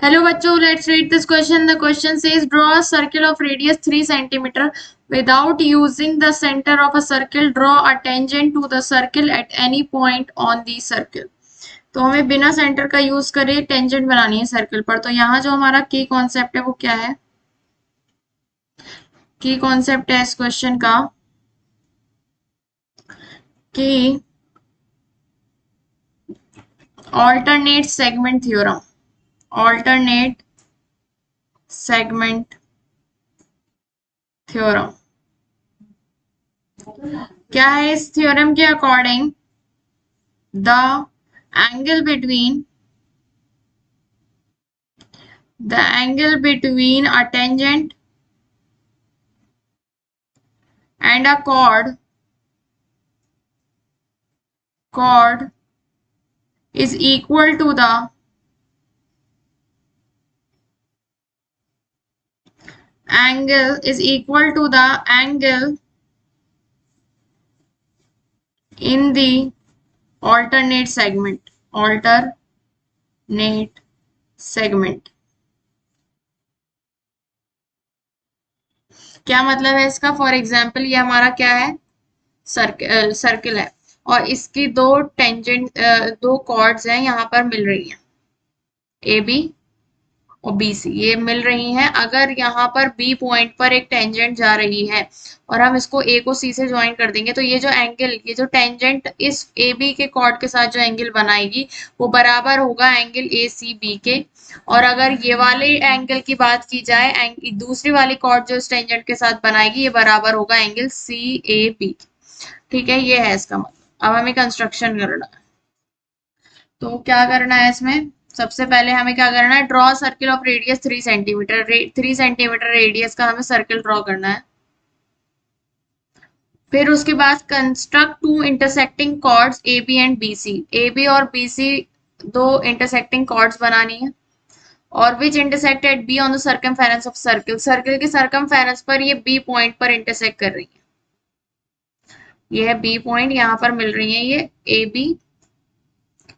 Hello बच्चों, let's read this question. The question says draw a circle of radius 3 centimeter. Without using the center of a circle, draw a tangent to the circle at any point on the circle. तो हमें बिना centre का use करे tangent बनानी है circle पर। तो यहाँ जो हमारा की कॉन्सेप्ट है वो क्या है? की कॉन्सेप्ट है इस क्वेश्चन का कि alternate segment theorem, alternate segment theorem क्या है? इस थ्योरम के according the angle between a tangent and a chord is equal to the angle in the alternate segment. क्या मतलब है इसका? फॉर एग्जाम्पल ये हमारा क्या है? सर्किल है और इसकी दो कॉर्ड्स हैं, यहाँ पर मिल रही हैं ए बी और बी सी, ये मिल रही हैं। अगर यहाँ पर बी पॉइंट पर एक टेंजेंट जा रही है और हम इसको ए को सी से ज्वाइन कर देंगे तो ये जो टेंजेंट इस ए बी के कॉर्ड के साथ जो एंगल बनाएगी वो बराबर होगा एंगल ए सी बी के। और अगर ये वाले एंगल की बात की जाए, दूसरी वाली कॉर्ड जो इस टेंजेंट के साथ बनाएगी ये बराबर होगा एंगल सी ए बी। ठीक है, ये है इसका मतलब। अब हमें कंस्ट्रक्शन करना है, तो क्या करना है इसमें? सबसे पहले हमें क्या करना है? Draw circle of radius 3 centimetre. 3 centimetre radius का हमें सर्किल ड्रॉ करना है। फिर उसके बाद construct two intersecting chords A B and B C. A B और बी सी दो इंटरसेक्टिंग कॉर्ड्स बनानी है और which intersect at B on the circumference of circle. Circle के सर्कमफेरेंस पर ये बी पॉइंट पर इंटरसेक्ट कर रही है। ये है बी पॉइंट, यहाँ पर मिल रही है ये ए बी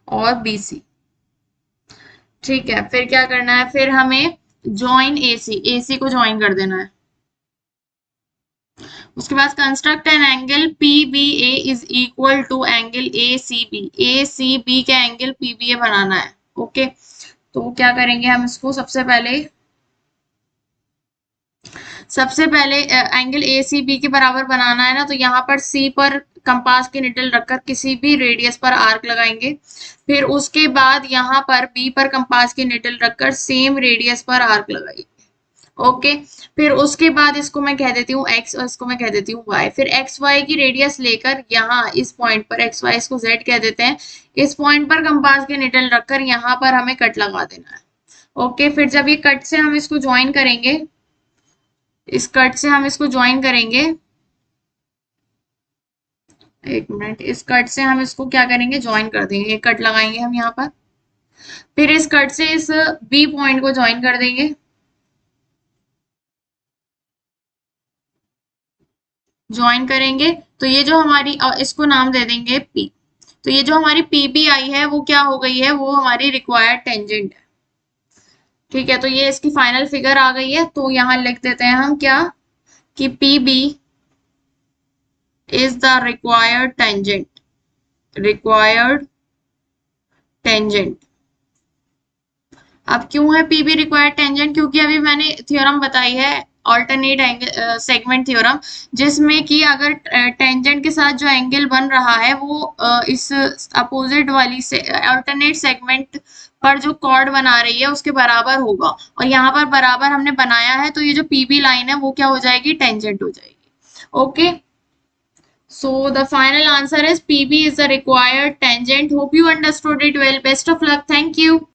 और बी सी। ठीक है, फिर क्या करना है? फिर हमें ज्वाइन ए सी को ज्वाइन कर देना है। उसके बाद construct an angle P B A is equal to angle A C B. A C B का एंगल पी बी ए बनाना है। ओके, तो क्या करेंगे हम इसको? सबसे पहले एंगल ए सी बी के बराबर बनाना है ना, तो यहाँ पर सी पर कंपास की निडल रखकर किसी भी रेडियस पर आर्क लगाएंगे। फिर उसके बाद यहाँ पर बी पर कंपास की निडल रखकर सेम रेडियस पर आर्क लगाइए। ओके, फिर उसके बाद इसको मैं कह देती हूँ x और इसको मैं कह देती हूँ y। फिर एक्स वाई की रेडियस लेकर यहाँ इस पॉइंट पर एक्स वाई, इसको z कह देते हैं, इस पॉइंट पर कंपास की निडल रखकर यहाँ पर हमें कट लगा देना है। ओके, फिर जब ये कट से हम इसको ज्वाइन करेंगे, इस कट से हम इसको ज्वाइन करेंगे, एक मिनट, इस कट से हम इसको क्या करेंगे? ज्वाइन कर देंगे। एक कट लगाएंगे हम यहाँ पर, फिर इस कट से इस बी पॉइंट को ज्वाइन कर देंगे। ज्वाइन करेंगे तो ये जो हमारी इसको नाम दे देंगे पी। तो ये जो हमारी पी बी आई है वो क्या हो गई है? वो हमारी रिक्वायर्ड टेंजेंट है। ठीक है, तो ये इसकी फाइनल फिगर आ गई है। तो यहाँ लिख देते हैं हम क्या कि P B is the required tangent। अब क्यों है पीबी रिक्वायर्ड टेंजेंट? क्योंकि अभी मैंने थ्योरम बताई है ऑल्टरनेट एंगल सेगमेंट थ्योरम, जिसमें कि अगर टेंजेंट के साथ जो एंगल बन रहा है वो इस अपोजिट वाली से ऑल्टरनेट सेगमेंट पर जो कॉर्ड बना रही है उसके बराबर होगा। और यहाँ पर बराबर हमने बनाया है, तो ये जो पीबी लाइन है वो क्या हो जाएगी? टेंजेंट हो जाएगी। Okay, so the final answer is PB is the required tangent. Hope you understood it well. Best of luck. Thank you.